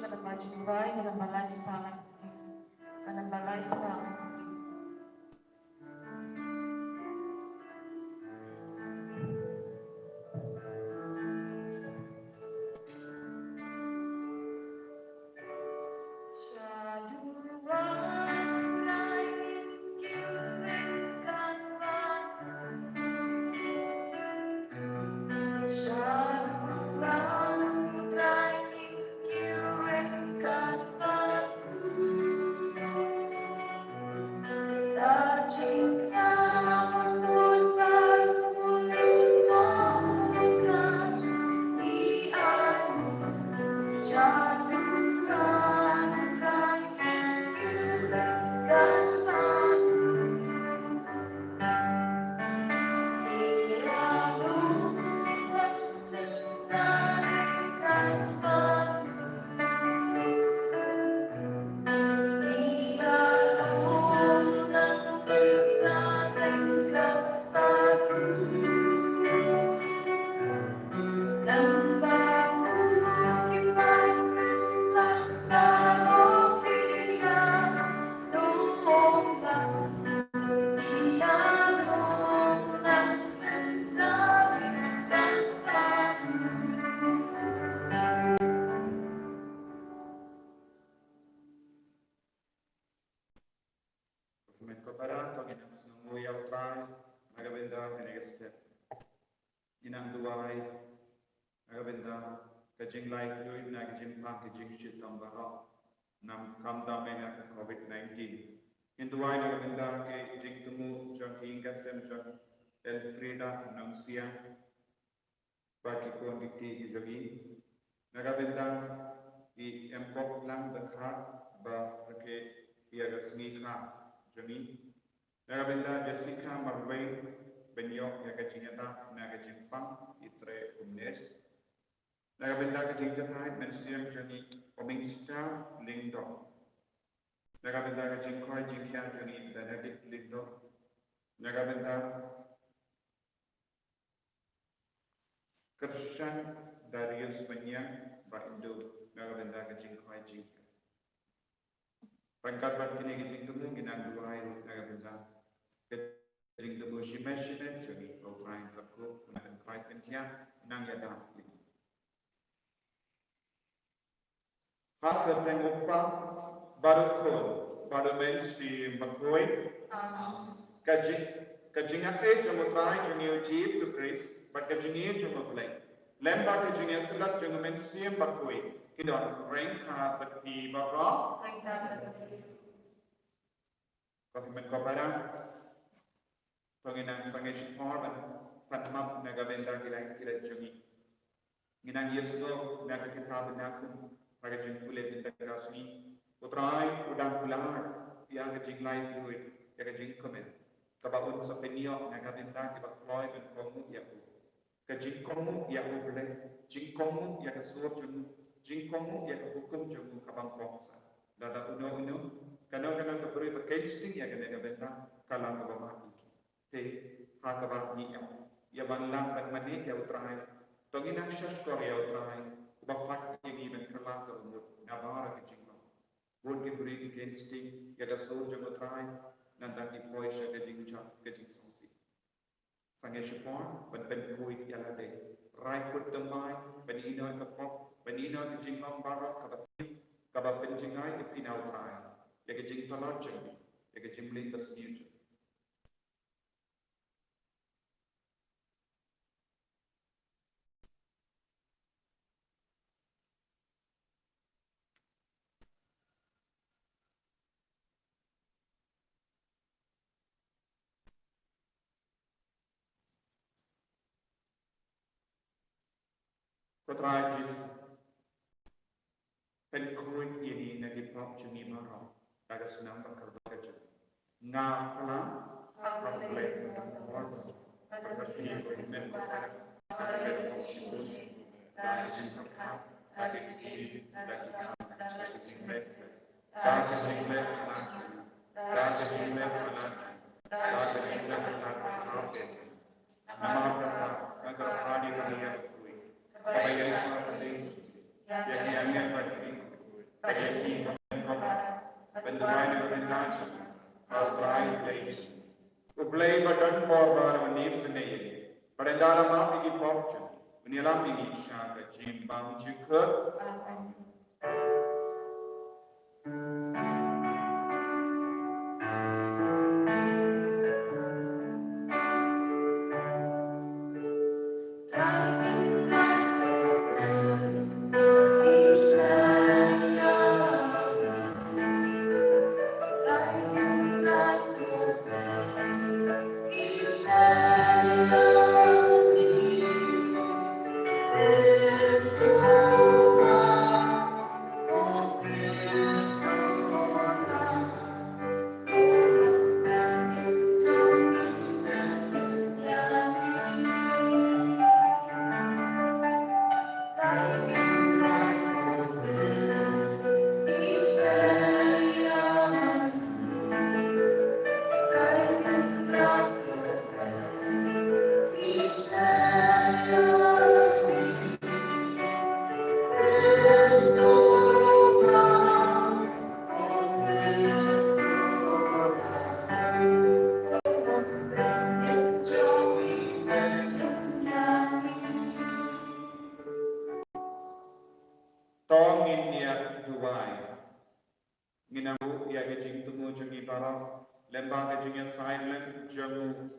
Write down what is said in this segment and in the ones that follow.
kada majinuai kada balai sepangat kada balai sepangat. Inang duai agabenda kajing lai kui na kajing pang kajing shit tambara nam kam damena ka COVID-19 in duai agabenda ke jing tumu jang hinga sem jang Elfrida Nancia bagi kon dikti izagi agabenda I empok lang dakha ba ke iaga smika jami agabenda Jessica Marway Benyok yaga cinyata naga jimpang itre umnes naga benda ke jinjatai mensiam jani omingsta lingdo naga benda ke jingkoi jingkya jani Benedict lingdo naga benda Kershan Darius Banyang ba Indo naga benda ke jingkoi jingkya pangkat bat kini ke jingtumu ginang duai naga benda Jing the bush mention it, Jimmy, O'Brien, Kapko, and Pike and Kia, Nangada. Half of them Opa, Barukon, Barumen, Sri McCoy, Kajinga Page of O'Brien, Junior Jesus Christ, but Kajinga Jumoplay. Lamba Kajinga Salat, Junomen, Sri McCoy, Kidon, Rank, but the Barra, Government Copara. Penginang sangai syukur dan fatmam naga benda kira jumi. Ginang Yesudo naga kita benakum pada jengkulet benda kasni. Putrai udang pular yang kejing lain duit yang kejing komen. Kabaun sepenio naga benda kita kloy ben komu yaku. Kejing komu yaku boleh. Jing komu yang kesur jemu. Jing komu yang hukum jemu kabang kongsa. Dada uno kana keberi bekensting yang naga benda kalang kabamati. Te hakabat niya ya banlang dan mani ya utrai tonginang syas korea utrai bapak ini ben kerla kerumut nabara kecingla bun kibri kensting ya da surja utrai nanda ki poisha kejingcha kejing songsi sange syupon ben kuit ya lade rai put demai ben ino kapok ben ino kejinglam bara kabasi kabap penjingai ipina utrai ya kejing tolojeng ya kejing lintas future Kotrajis penkuit ini nagi pop juni marau daga senang bakal bekerja ngapla apalek dan seperti komitmen ada opsiun dari jangka ada kecil lagi dari jumlah dari jumlah lanjut dari jumlah lanjut dari jumlah lanjut nama kata agar hari raya Kaya yang berarti, yang berarti, Pagdating bendahan bendahan outrai place. Uplay badan korban unif senayan. Padandala mapi fortune. Unilam ini syaka jimbang juga. Tong India Dubai. Minabu ya gajing tumu jungi bara lemba gajing silent jamu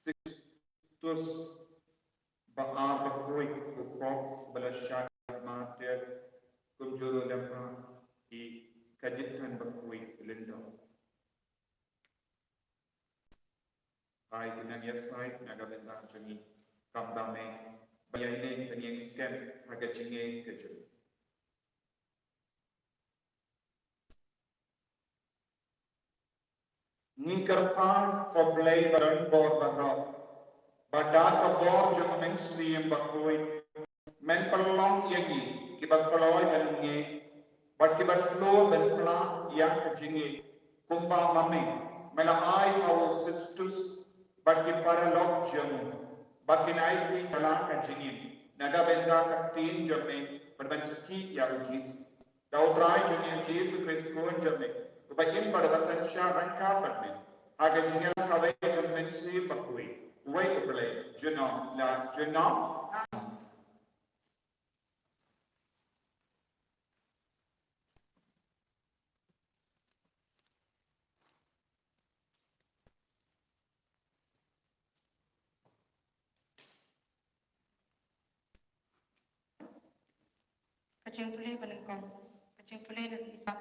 sixtus baar bakoi kupop belasyak mater kumjuru lemba di kajitan bakoi lendo. Hai dinang ya side naga benda jungi kamdame bayai ini scam harga jinge kejut. Ni kerpan koplay badan bor barok. Badat abor jeng mainstream bakoi. Men pelong yagi kibat peloy dan nge. Bat kibat slow dan pelan yang kejinge. Kumpa mami. Mela ai our sisters. Bat kipara lok jeng. Bat kinai di kalang kejinge. Naga benda kaktin jeme. Berban seki ya ujis. Dau try jeng Jesus Christ koin jeme. Bagian pada bahasa Syah rangka permen. Agar jingal kawai jemmen si bakui. Uai kepelai. Jenam la jenam. Kacang pulih penengkong. Kacang pulih dan hitam.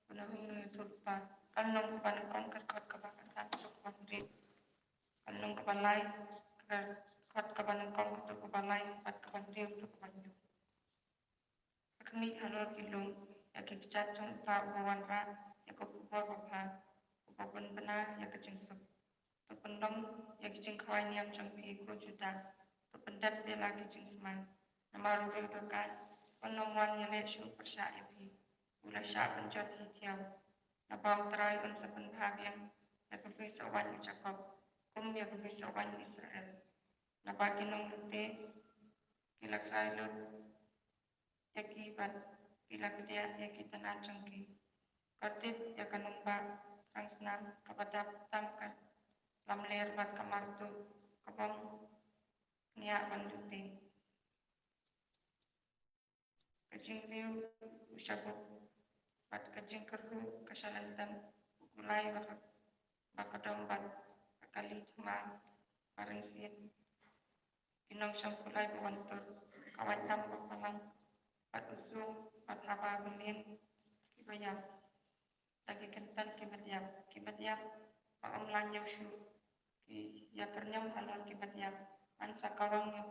Penahung tulpa. Kalung penengkong kerkot kebakan satu kondri. Kalung kebalai. Kerkot kebanengkong untuk kebalai. Empat kondri untuk kebanyu. Kami halal kilung. Yaki kecacung tak bawan rat. Yaki kubur babha. Kubur benar. Yaki cengsep. Pendong yaki cengkawai niam cengpi ku juta. Pendat bela yaki cengsmai. Nama ruri berkat. Penongwan yang lesu persyak yapi. Ula syak penjot hitiau. Nabang terai unsapen bahagian. Yaki bisa wan Jacob. Kum yaki bisa wan Israel. Nabang kinong lute. Kila krai lut. Yaki bat. Kila kedia yaki tanah cengki. Kotip yaki numba. Rangsnam kepada tangkat. Lam ler bat kamar tu. Kebong. Niak bandute. Kajing riu usabuk bat kajing kerhu kesalantan ukulai bakadong bat kakali cuma paring sin inong sangkulai bawantur kawan tambah palang bat usung bat haba belin kibayam lagi kentan kibadyam paom lanyau syu ki yakernyam halal kibadyam ansa kawang yang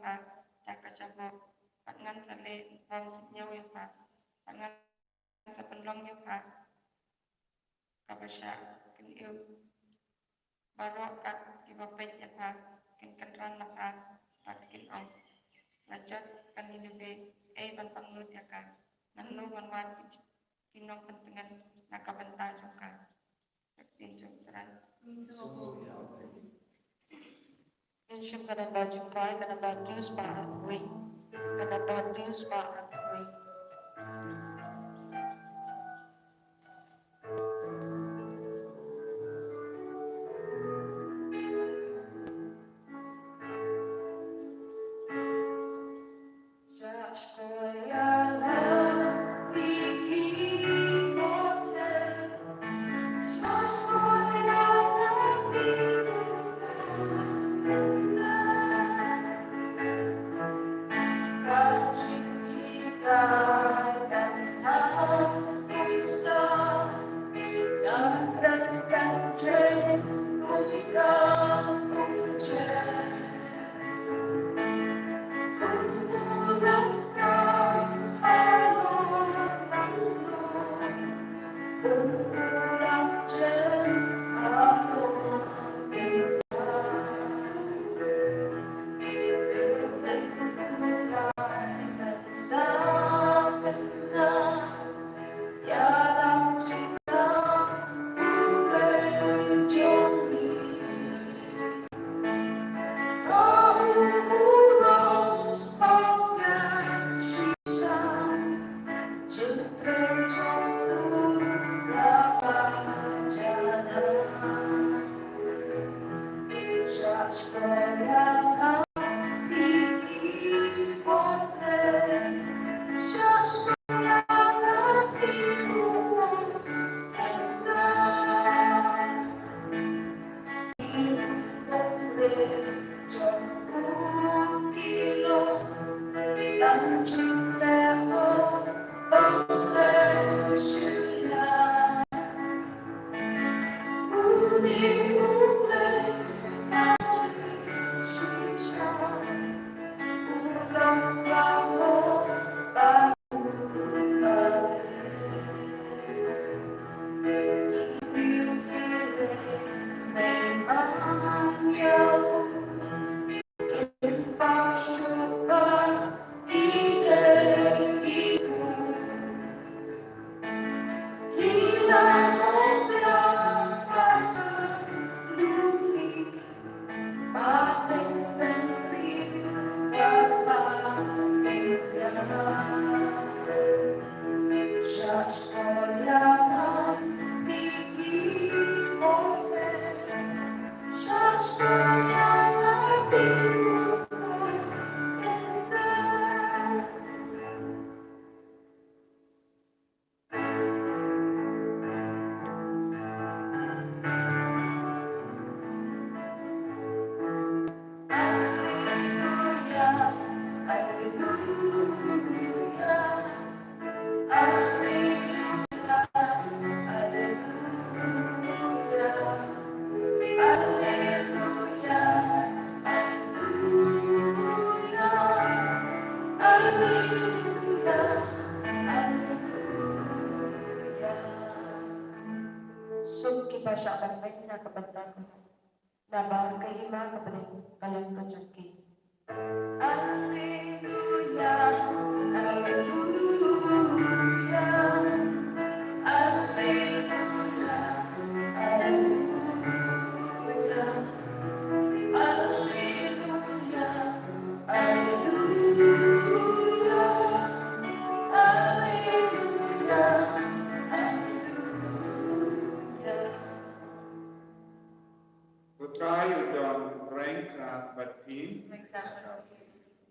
tak kacabok pangan sale bang nyaw yang pangan sa penlong yang kabasya kin iu baro kat ibapet ya kin kanran na pat kin ong lajat kan inube ban panglut ya nanu wan kinong pentengan nakabanta juga kin jumtran Insyum kana baju kai kana baju spa kui. Kana baju spa kui.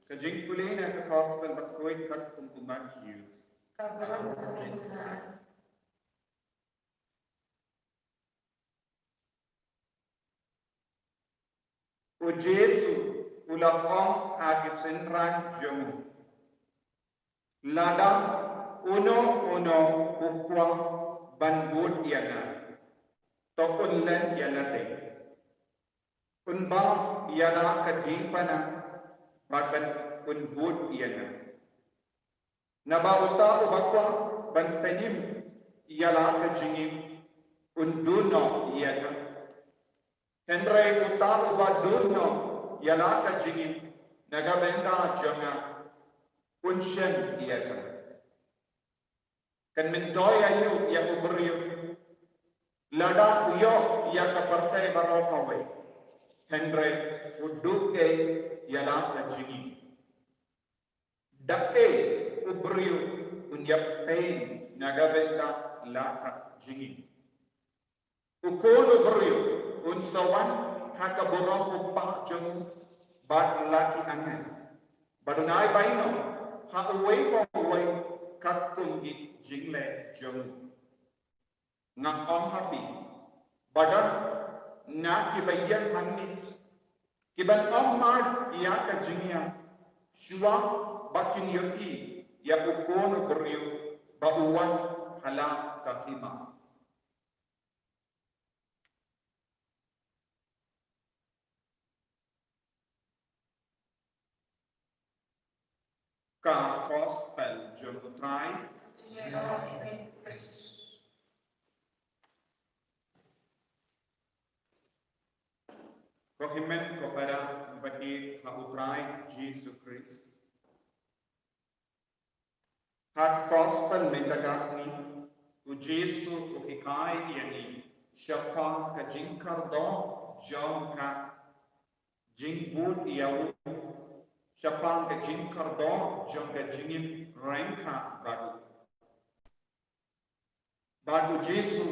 Kajing pulih na kakospan bakoy kat kumpumat Hughes. O Jesu ulakong agisenran jamu. Lada uno ukwa banbud yana. Tokun len yanate. Unba yana kadipana bagan unbud yana. Nabauta ubakwa bantanim yala kajingim unduno yana. Henry utalo baduno yalaka jingin nagabenda jonga unshen iyaka. Kan mendoy ayo ya ubrio lada uyo ya kapartai barokawai. Henry uduke yalaka jingin. Dake ubrio unyapain nagabenda laka jingin. Ukono ubrio unsawan hakaborong upah jeng bad laki angan. Badunai baino hauway ko uway kakungit jingle jeng. Ngak om happy. Badan na kibayan hangit. Kiban om mad iya ka jingya. Shua bakin yoki ya ukono beriyo bauwan hala kahima. Ka gospel jumutrai kohimen kepada bagi hautrai Jesus Christ. Hat gospel mentagasni u Jesu uhikai yani siapa ka jingkar do jom ka jingbud iau siapa ka jingkar do jom ka jingim rengka badu Jesu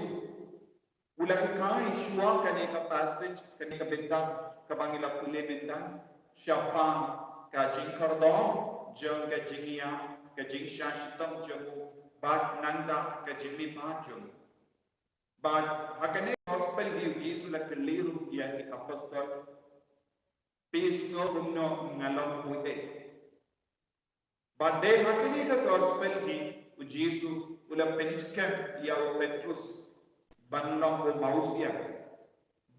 ulahikai shua kani ka passage kani ka bintang kabangila pule bintang siapa ka jingkar do jom ka jingia ka jingsha shitong jomu bad nanda ka jimi pajum bad hakane gospel view Jesu la keliru yang di apostol peace no umno ngalong puite bad de hakane ka gospel hi u Jesu ula penskem ya u Petrus banlong u mausia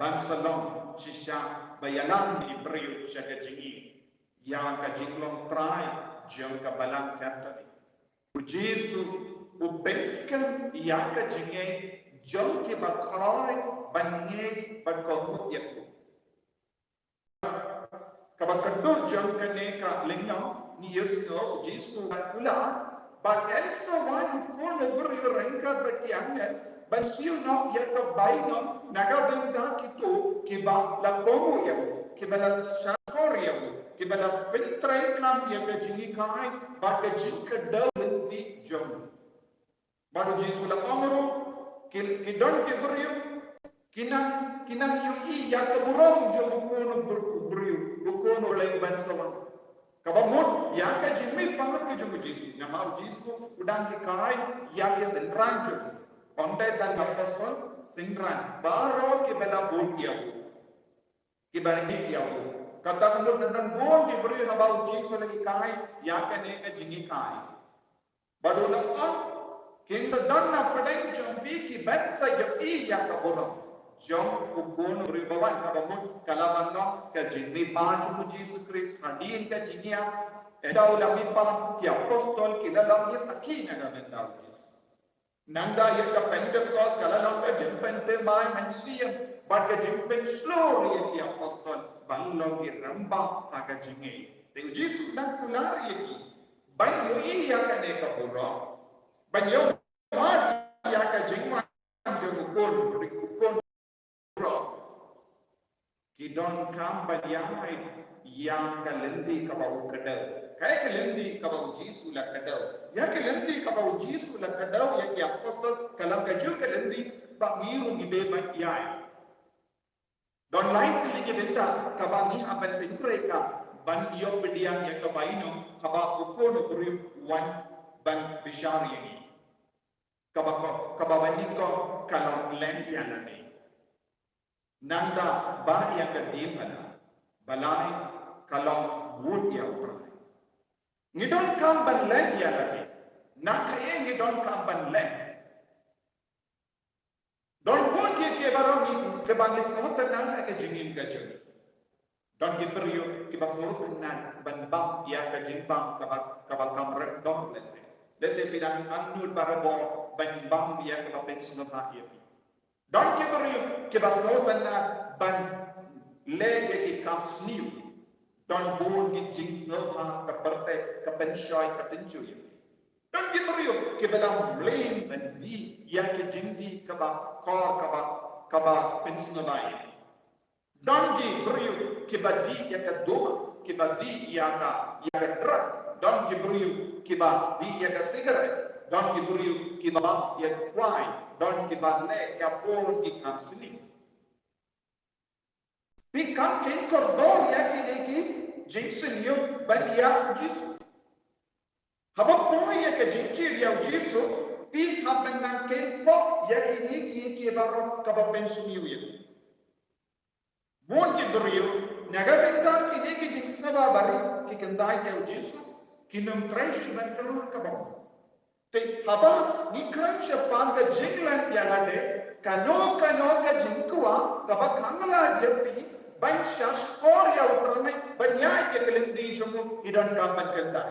bansalong shisha bayalang Ibreu syaga jingi yang ka jinglong try jom ka balang katani u Jesu u penskem ya ka jingi jom ki bakroy bange bakongut yaku kabakado jom kane ka lingam ni Yesu Jesu kula but also one who called over your rengka but yangan but you know yet ka baino nagabenda kito kiba la komo yaku kiba la shakor yaku kiba la filtray kam yaku jingi kai but ka jinka dalindi jom Baru Yesus la amro ki don ke beriu kinang yu I ya ke burung jo bukono beriu bukono le ban sawang. Kabamut ya ke jimi pangat ke jo Yesus. Na mau Yesus udang ki kai ya ke senran jo. Kontai dan apostol senran baro ke bela bol dia bu. Ki bagi dia bu. Kata kamu tentang bol di beriu habau Yesus lagi kai ya ke ne ke jingi kai. Baru la King sedana pedang jambi ki batsa ya I ya ka boram. Jom ukun ribawan ka bamun kalabanno ka jinni paju ku Jesus Christ hadin ka jinia edau la mipa ki apostol ki lalam ki sakina ga mendau Jesus. Nanda ya ka Pentecost kalalam ka jimpente mai mensiam but ka jimpen slow ya ki apostol ballo ki ramba ha ka jinni. Te Jesus dan kular ya ki. Ban yo I ya ka ne ka boram. Ban yo ya ka jingwan jo ukon ro ki don kam ban yang ka lendi ka bau kadau kai ka lendi ka bau Yesu la kadau ya ka lendi ka bau Yesu la kadau ya ki apostol kalam ka ju ka lendi ba miru ni be ban ya don lain ka lagi benta ka ba ni aban pintre ka ban yo pediang ya ka baino ka ba ukon buri wan ban bishari ni kababani ko kalong lem yang ni nanda ba yang kedim mana balai kalong wood yang utrai ngidon kam ban lem yang ni nak kaya ngidon kam ban lem don wood ke baru ni ke bangis semut tenang ke jingin ke jeng don ke periuk ke semut tenang ban bang ya ke jimbang kabat kamret don lese pidang angnul barabo ban bang dia ke bapen sunapa ia pi don ke beriu ke basno tanna ban lege ke kapsniu don bun ke jing snapa ke perte ke penshoi ke tenju ia don ke beriu ke balam blame ban di yang ke jingdi ke ba kor ke ba pensunapa ia don ke beriu ke badi ya ke doma ke badi ya ka drug don ke beriu ke ba di ya ke cigarette don ki beriu ki bab ya kwai don ki banle ya por ki kapsni pi kam ken kordor ya ki ne ki jinsin yo ban ya jisu haba po ya ke jinchi ya jisu pi haban nan ken po ya ki ne ki baro ka ba pensumi ya bon ki beriu naga benta ki ne ki jinsna ba bari ki kendai ya jisu ki nam tresh ban keluar ka ba te haba ni kan Japan ka jinglan piala de kano ka jingkua ka ba kangla jepi ban shas for ya utrame banya ke kelendi jomo idan ka ban kenta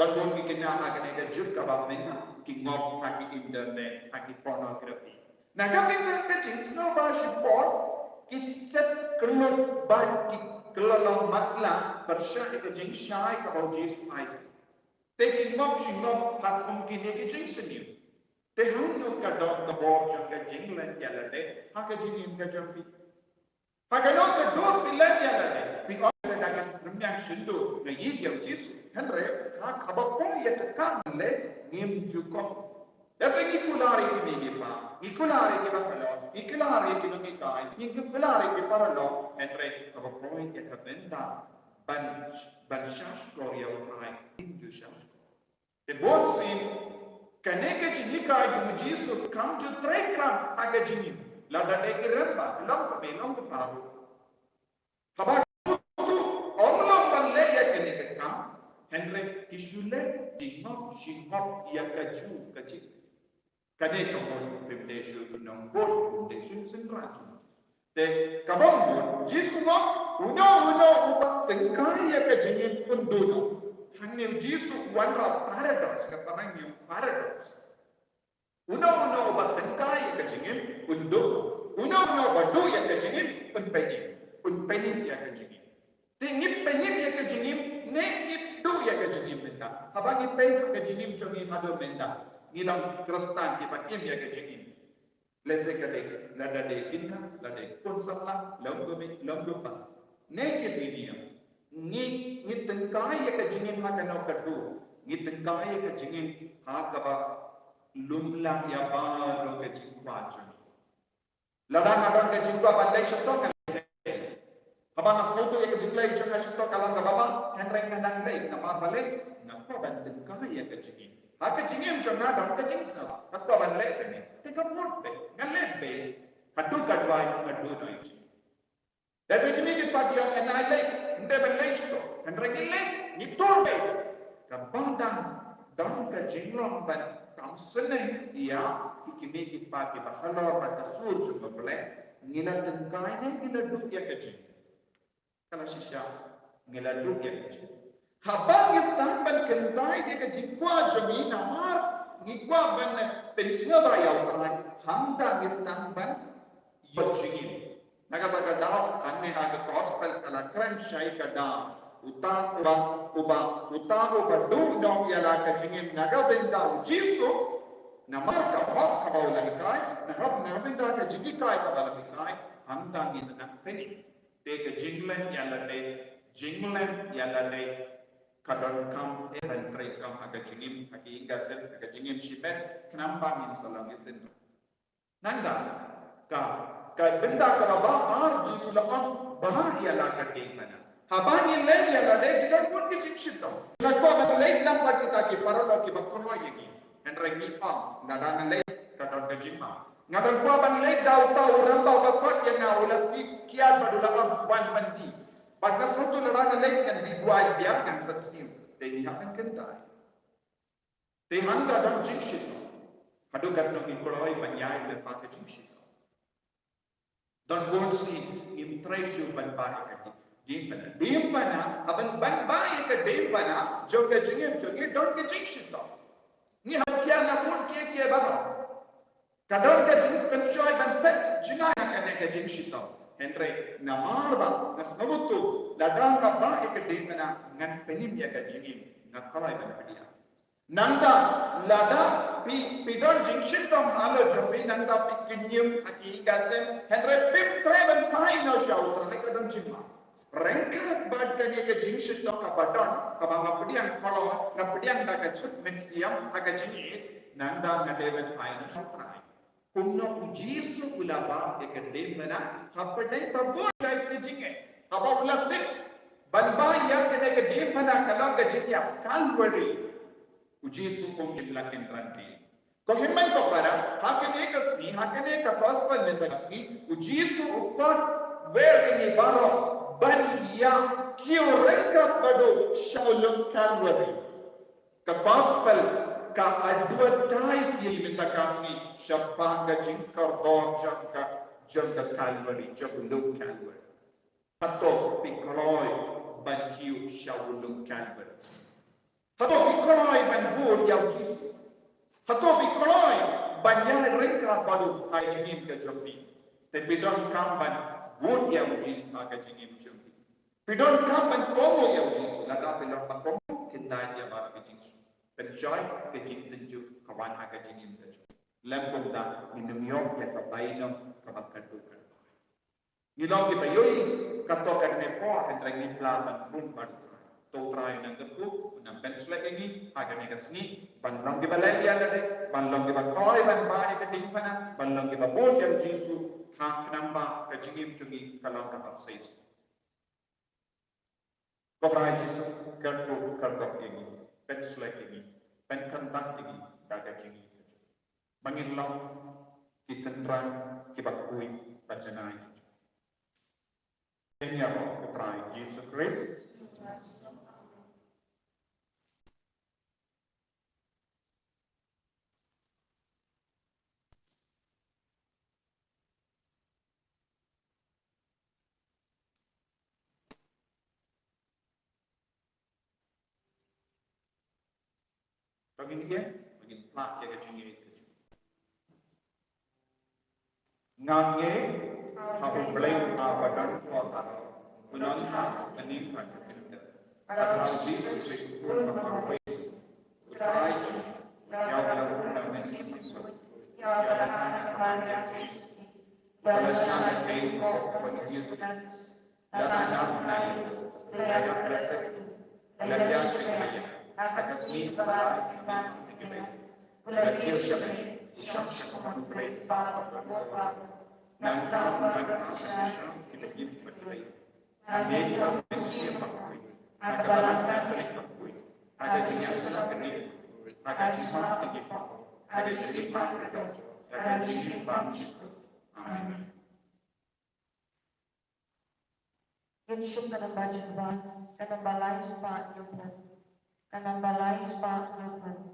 dan bon ki kena ha ka ne ka juk ka ba menga ki ngop ha ki internet ha ki pornography na ka pinta ka jingsno ba shipor ki set kelot ba ki kelalo matla persya ka jingshai ka ba jisu ai Te ngop hakum kini ke jing seniu. Te hanu ka dot ka bor jang ka jing lan ya la de ha ka jing im ka jampi. Ha ka no ka dot pilan ya la de. Pi o se da ka rumyang shindu na yi yau jisu. Henre ha ka ba po ya ka kan le ngim ju ko. Ya se ki kulari ki mi ge pa. Ki kulari ki ba halo. Ki kulari ki no ki kai. Ki kulari ki para lo. Henre ka ba po ya ka benda ban shash ko ya utrai. Inju shash The board said, "Kaneka chinika yung Jesu come to try kam aga jini. Lada de kiramba long paru. Haba tu omlong balle ya kaneka kam. Henry kishule shingop ya kaju kachi. Kaneka mon privilege nong board privilege senratu. Te kabong Jesu mo uno upa tengkai ya kajini punduno. Hangnim Jesu wanra paradox ka parang yung paradox. Uno ba tengkai ka jingim undo. Uno ba do ya ka jingim unpenim. Unpenim ya ka jingim. Tingip penim ya ka jingim ne ip do ya ka jingim menta. Habang ipay ka jingim jogi hado menta. Nilang krustan ki patim ya ka jingim. Lese ka de lada de inna lada kunsapla longgopa. Ne ki piniam. Ni tengkai ya ka jingin ha ka no kadu ni tengkai ya ka jingin ha ka ba lumla ya baru ke jingkwa juni. Ladang adon ke jingkwa bandai syaitan kan. Abang asal tu yang ke jingkwa juni syaitan kalau ke bapa henreng kadang lei nama balik ngapa bandai kaya ke jingin. Hak jingin jona dong ke jingsa. Ngapa bandai ni? Teka mut be, ngalet be. Hadu kadwai hadu noi. Dari sini kita pagi yang enai lei, ndai bandai syaitan. Henreng lei nitor be. Kabandang dan ke jinglong ban kam seneng ia ikimi kita ke bahalor pada sur juga boleh ngila tengkai ne ngila duk ya kecil kalau sisya ngila duk ya kecil habang istan ban kentai dia ke jingkwa jami namar ngikwa ban pensinga bayau tangan hangda istan ban yojingin naga daw anne haga gospel ala kran shai kada utang uba du dong yala ka jingin naga benda jisu namar ka hok ka bawla kai na hok na benda ka jingi kai ka bawla kai hamdang is na peni te ka jinglen yala de kadon kam eran tre kam ha ka jingim ha ki ingasen ka jingim shibet knamba min salam yesen nanda ka benda ka ba ar jisu la on bah yala ka ding mana Habani lei yang ada di dalam pun kecil. Lakukan apa lei lambat kita ki parola ki bakono yegi. Henry on ngadana lei kadon kejima. Ngadan ko ban lei dau tau rambau bakot yang ngau ki kian badula on wan mandi. Bagas rutu ladana lei kan dibuai biar kan setim. Teni hakan kendai. Te hanga dan jingshit. Hadu kadno ki koloi banyai le pa jingshit. Don bonsi im treasure ban ba ka Dimpana, aban ban bayi ke dimpana, joga jingim jogi don ke jingshito. Ni hamkia na pun kia baro. Kadon ke jing pencoy ban pet jinga na ke jingshito. Henry namar ba nasnabutu ladang ka bayi ke dimpana ngan penim ya ke jingim ngakalai ban pedia. Nanda lada pidon jingshito halo jogi nanda pi kinyum aki gasem Henry pip treban pai no show terne kadon jingma. Rengkat badan yang kejingshit to kabadon kabang pediang kolon na pediang daga sut mensiam aga jingit nanda ngadeven pain sutrai kumno ujisu ulaba ekademana hapadai babur jai kejinge aba ulaptik banba ya kene kedemana kalau kejingia Calvary ujisu kumjimla kendranti kohimman ko para hakene kasni hakene ka gospel message ujisu ukot where ini baro ban yang kio rengkat badu Shalom Calvary ka gospel ka advertise ye minta kasni syafang ka jingkar dor jangka Calvary jabulung Calvary hato pikoloi ban kio Shalom Calvary hato pikoloi ban bur yaw jisu hato pikoloi ban yang rengkat badu hai jingin ka jambi tapi don kamban Wood yang ujis maka jingim jumpi. Pidon kapan komo yang ujis lada pelor pakomo kindai dia bar kejing. Penjoy kejing tenjuk kawan haga jingim tenjuk. Lempung da minum yom ya kabaino kabakadu kan. Ngilong kita yoi katokan nepo hendragi pelatan pun baru. To try nang kepu nang pensle ini haga negasni banlong kita lagi ada banlong kita koi ban bai keding pana banlong kita bod yang jisu hak namba kejingim jungi kalau dapat says. Kobrai jisu kerku kerkok ini, penslek ini, penkantak ini, daga jingi. Mangilong kisendran kibakui bacanai. Ini apa kobrai jisu Kristus. Bagin dia, bagin plak ya kejingin itu. Ngange, hapu blame abadan kota, menonton menimpa kita. Kalau jitu sesuatu apa utrai, yang berguna menimpa, yang berguna menimpa. Kalau jangan tengok kemudian, jangan naik, jangan bertek, jangan bertek. Akas ni kabar iman kita. Bulan Yerusalem, Syamsa Kumanulay, Bapa Berbuat, Nangkau Berkasya, kita hidup berdiri. Amerika Mesia Pakui, Aga Balanga Terik Pakui, Aga Jinyasana Kerik, Aga Jima Kerik Pakui, Aga Jima Kerik, Aga Jima Kerik. Amin. Yesus kana bajuba, kana balai spa yupo, kana balai spa yupo.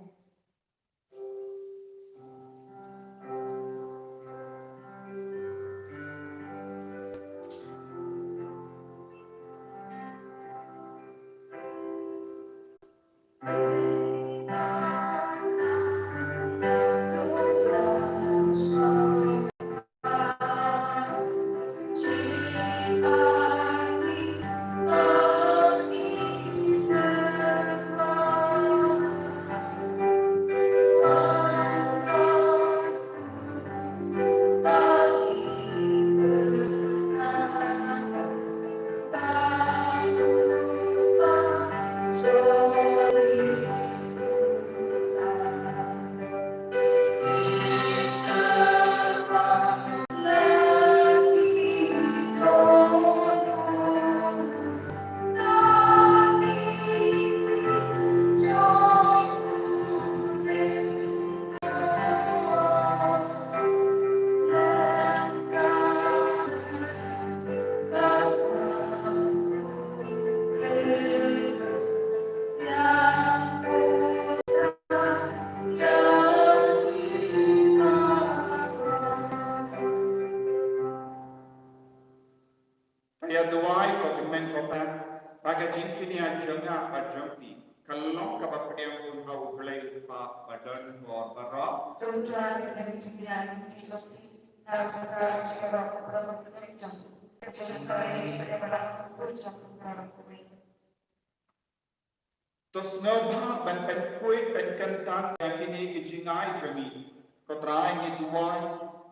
Tos nobha ban pen kuit pen kantan yakini kijingai jami kotrai ni duai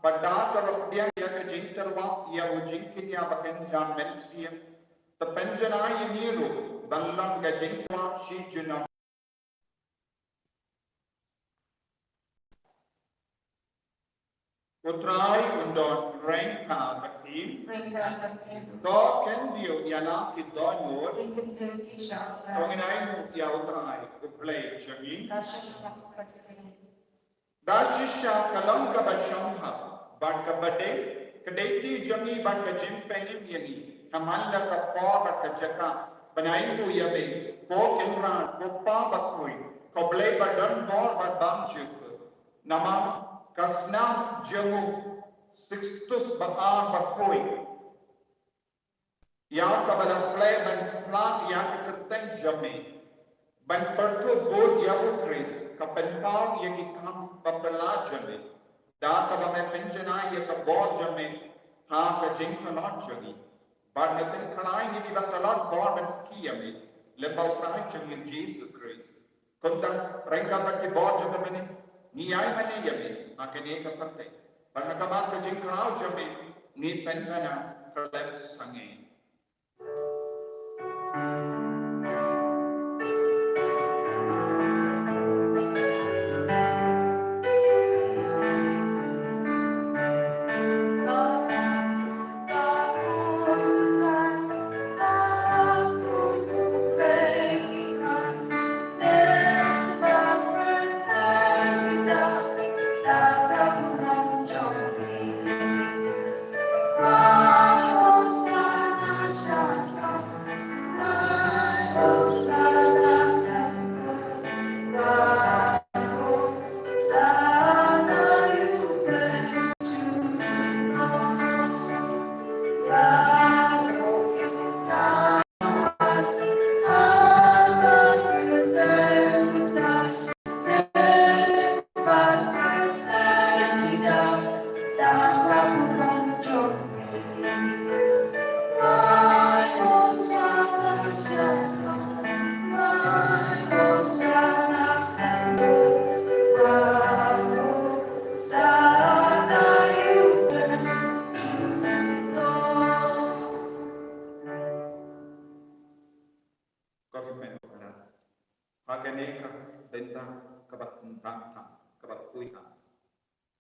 pada tarok dia ya kejinterwa ya ujingkin ya baken jam mensia tepenjanai niru dalam gajingwa si junam Utrai undon rengka batim to kendio yana kidonor Tonginai ya utrai uplay jami Dashisha kalangka bashamha bad kabade kadeti jami bad kajim penim yani tamalla ka pa bad kajaka banai mu yabe ko kenran ko pa bakui ko play badan bor bad bamjuk nama kasnam jamu sixtus bakar bakui ya kabala play ban plan ya keteng jami ban pertu bod ya ukris kapentau ya kikam babala jami da kabame penjana ya kabor jami ha ka jingkanot jami ban natin kalai ni batalot bor ban skiyami lebau trai jami Jesus Christ kunda rengka baki bor jami ni ai mane yami akene ka parte ban hakamat ka jingkanau jami ni penana kalem sange Vamos a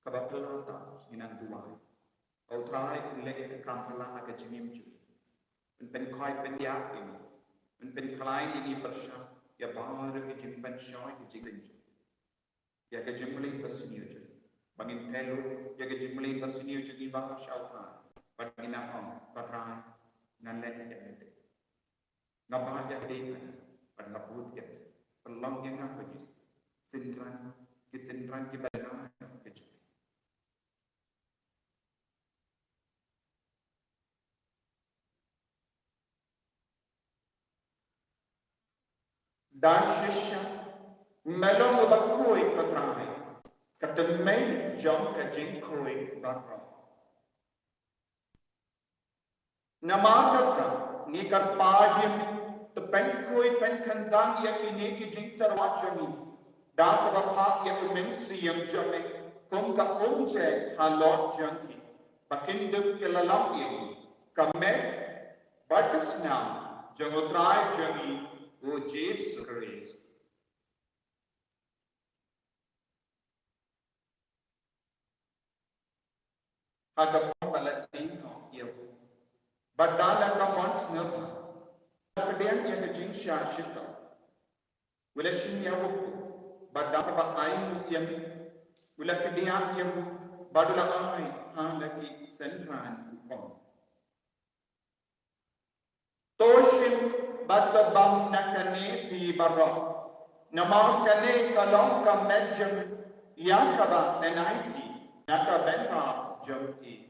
kabapelata minang duai. Au trai leke ke kampala ke jimim ju. Pen koi pen yak ini. Pen kalai ini persya ya baru ke jimpan syoy ke jingin ju. Ya ke jimli pasiniu ju. Bangin telu ya ke jimli pasiniu ju ki bahar syautan. Bangin akong patrai ngalek ya mede. Ngabah ya dekan pada ngabut ya. Pelong yang ngabut sindran ki bazama ke ju. Dashisha melong bakoi patrai katemei jom ka jinkoi bakro namakata ni karpadim te penkoi penkandang ya kini ki jinktar wachami dat wapak ya umensiam jame kum ka umje halot janki bakinduk ke lalam ini kame batasnam jangotrai jami o Jesus Christ. Haka palatino iyo. Badala ka once napa. Kemudian yang kejinsya syita. Wala shinya wuku. Badala ba ainu yami. Wala kemudian yamu. Badala ay halaki senran upon. Toshim batabam nakane pi barok. Namakane kalong ka medjam. Yakaba enaiti. Nakabenta jamti.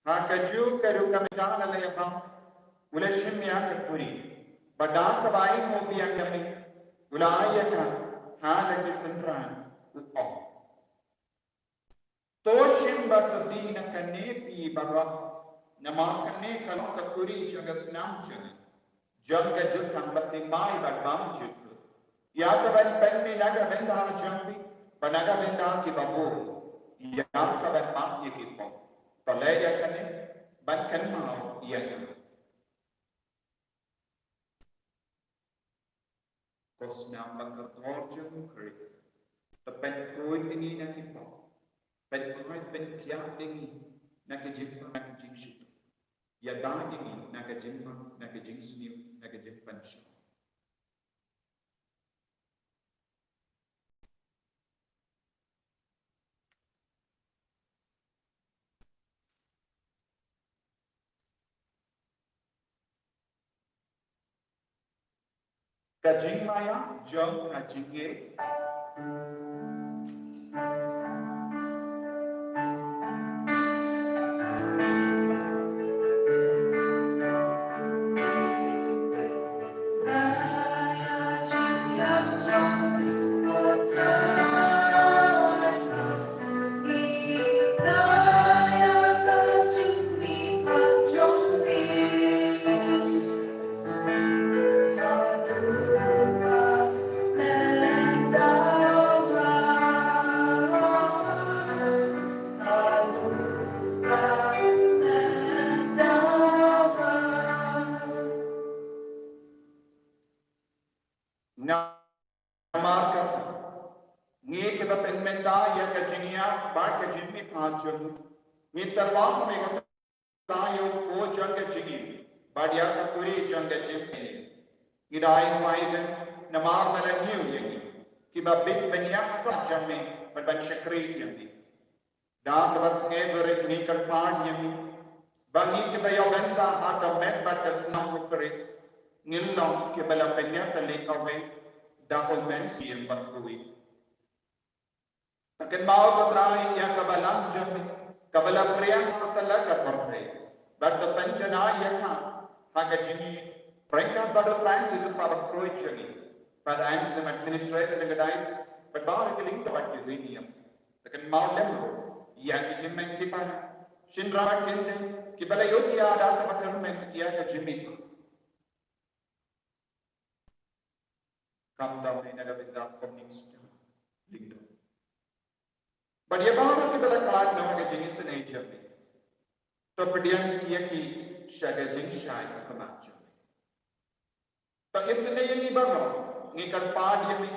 Hakaju karu kamidana layapam. Ulashim yakapuri. Badaka bayi mobi yakami. Ulayaka halaki sendran upom. Toshim batudina kanepi barak. Namakane kalong kapuri jagas namjan. Janga jutang batimai badbam jutru. Yakaban penni naga benda jambi. Panaga benda ki babu. Yakaban mak yikipom. Palaya kane ban kan mau yakam. Kos nam bakar torjung Chris. Tepen koi tingi na kipo. Pen koi pen kya tingi na kejimpa na kejing shito. Ya da tingi na kejimpa na kejing sniu na kejimpan shito. Kajing maya jong kajing ye. Namarkata. Ngi ke bapen menda ya kajinya ba kajimi panchum. Ngi tarwang me tayo ko janga jigi. Badia kapuri janga jimi. Idai waiden namar malahiu yagi. Kiba big benya ka jamme ban shakri yagi. Da bas every nikal pan yagi. Bangi ke bayo benda hata met batas nam ukris. Ngilong ke bala benya kali kawe. Document siyang pagkuwi. Akin mau patrai yang kabalang jami, kabalang priyang talaga portray. Bagda penjana yaka, haga jini, prengka bado Francis ang pabakroy jami. Pada I'm some administrator ng diocese, but bawa kiling tawag kilinium. Akin mau lemro, yang ikimeng kipana, shinramak kinde, kibalayoti ada sa pagkarumen, yaka jimi. kam dam ni nagabinda komningsta lindo. But yabama kita la kalat no ke jingin se nature ni. To pedian yaki shaga jing shai kamacho. To isne yini baro ni kar pad yami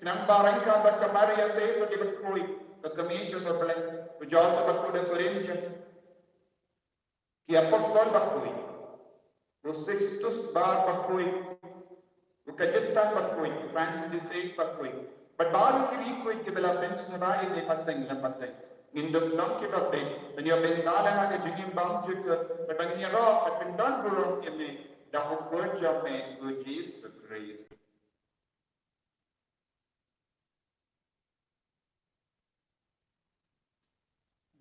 knam barang ka ba kamari ya te so di koi to kamicho to pele to josa ba ko de korinja ki apostol ba koi o sextus bar ba koi o kajetta ba koi Francis de Sales ba koi but baru kiri koi ke bela pens na ba ile pateng la pateng indok nam ki ba pe ben yo ben dala ha ke jingim bam juk but ben ya ro but ben dan burong yemi da ho ko jame go Jesus Christ.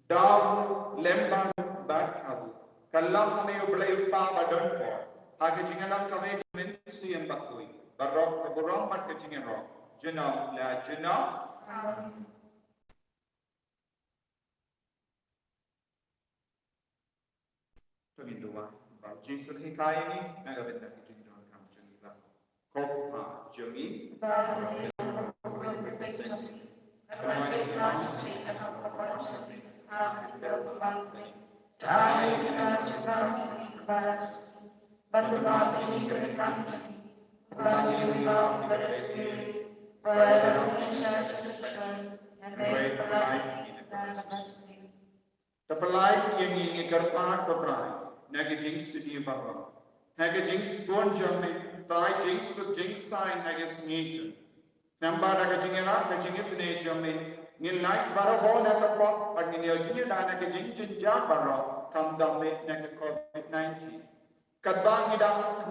Daw lemban bakhabu kallam hame ublay pa badon po hage jinganang kame mensi en bakui barok keburong bat ke jingero jenam la jenam to indua ba Jesus hikaya ni nagabenda ke jingero kam jengiba kopa jengi ba Tapalai yang ini gerpat petrai, nagi jings di bawah, nagi jings pun jamme, tai jings tu jings sign nagi nature. Nampak nagi jingera, nagi jings nature me, ni like baru bon atau pot, agi ni ajinya dah nagi jings jenjang baru, kam damme nagi COVID-19. Kadang ni dah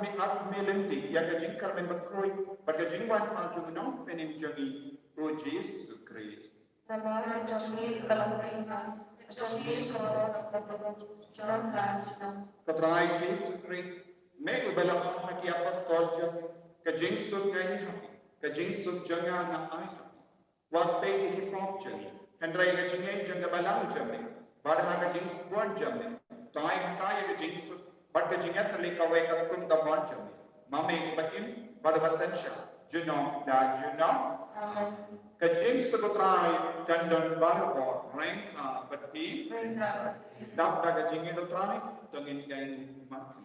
milenti, ya ke jingkar men berkoi, bagi jingwan macam menang penim jami, o Jesus Christ. Nama jami kalau mereka jami kalau Katrai Jesus Christ, me ubela haki apostol jam, ke jings tu kaya happy, ke jings tu jangan na ai happy. Waktu ini pop jami, hendrai ke jingay jangga balang jami, badha ke jings buan jami, tai hakai ke jings, bad ke jingat terlik kawai kakum da buan jami. Mame bakin badha sensha, junong da junong. Ke jings tu katrai kandon baru rengka bati. Daftar ke jingin do try tengin kain makli.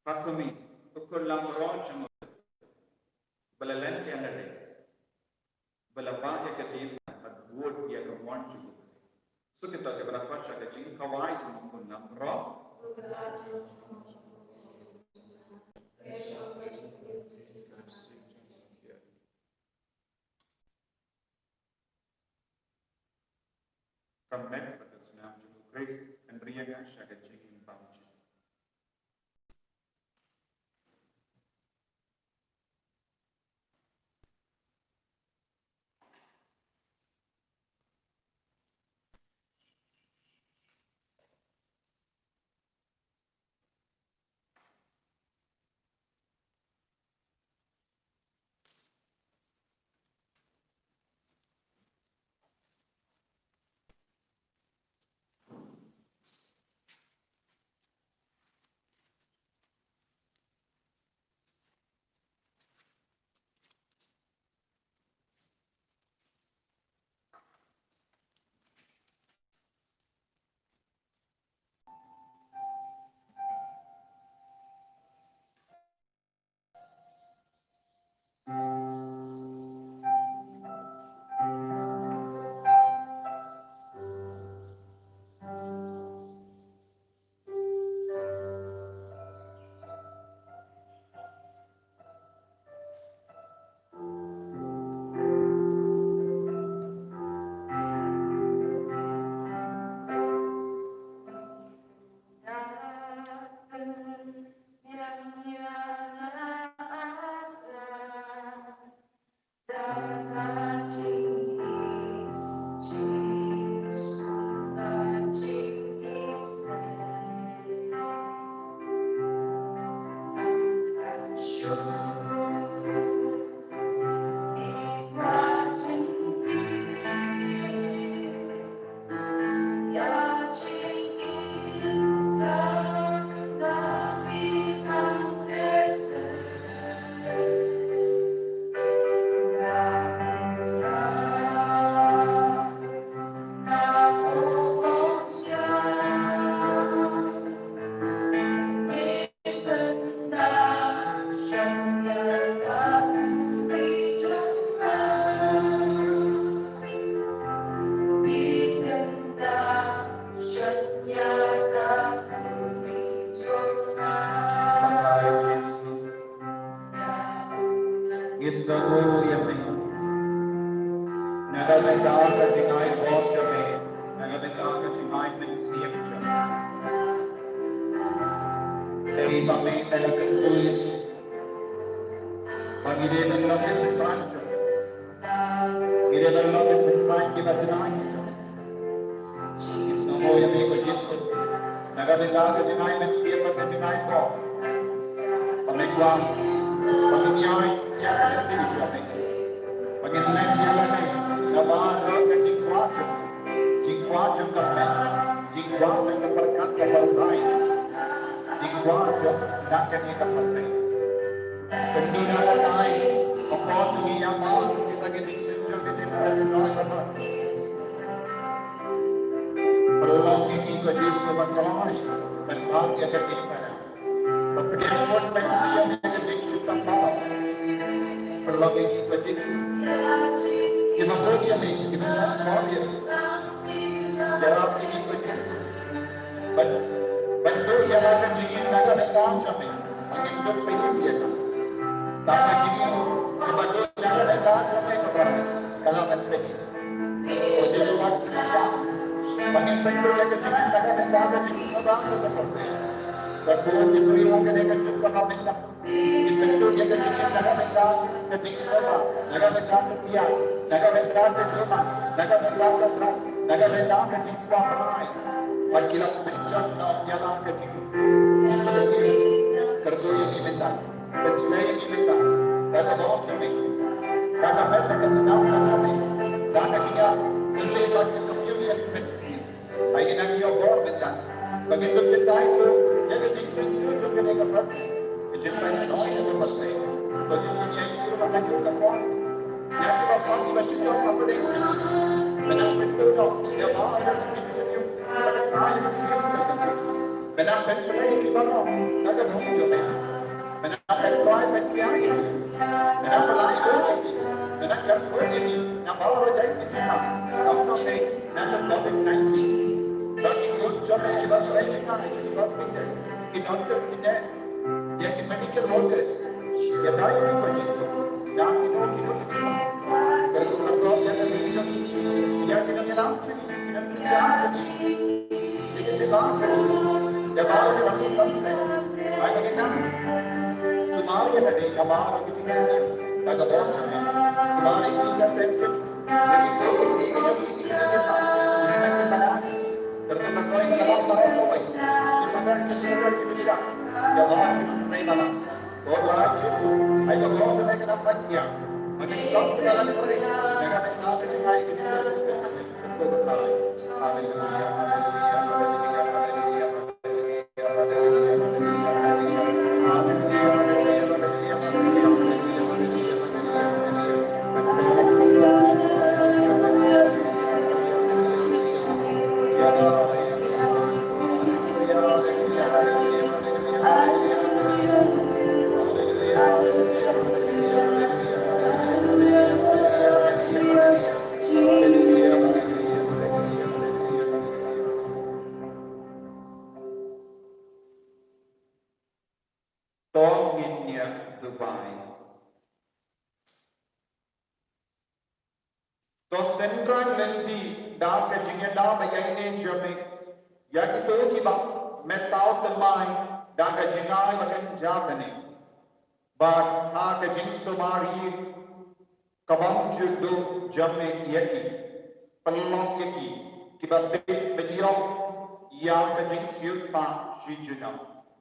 Hakumi, ukul lam rojam, balalan ke anda deh, balapah ya ketim, adwud ya kemuan juga. So kita ke balapah syak kecing kawai ukul lam roj. Kamek pada senam juga Grace dan beriaga syak kecing bangsa.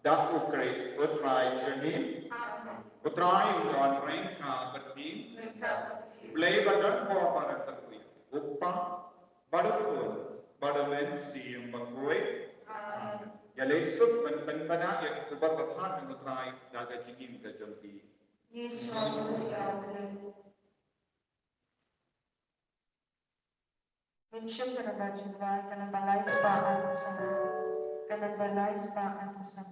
Dat Ukreis utrai journey. Utrai on rain ka berti. Play badan ko para takui. Uppa badakul badamen siung bakoi. Ya lesuk penpana ya kubat bapat yang utrai daga jingim ke jompi. Yesus Mensyuk ka na ba, July? Ka na balay sa paan ko sa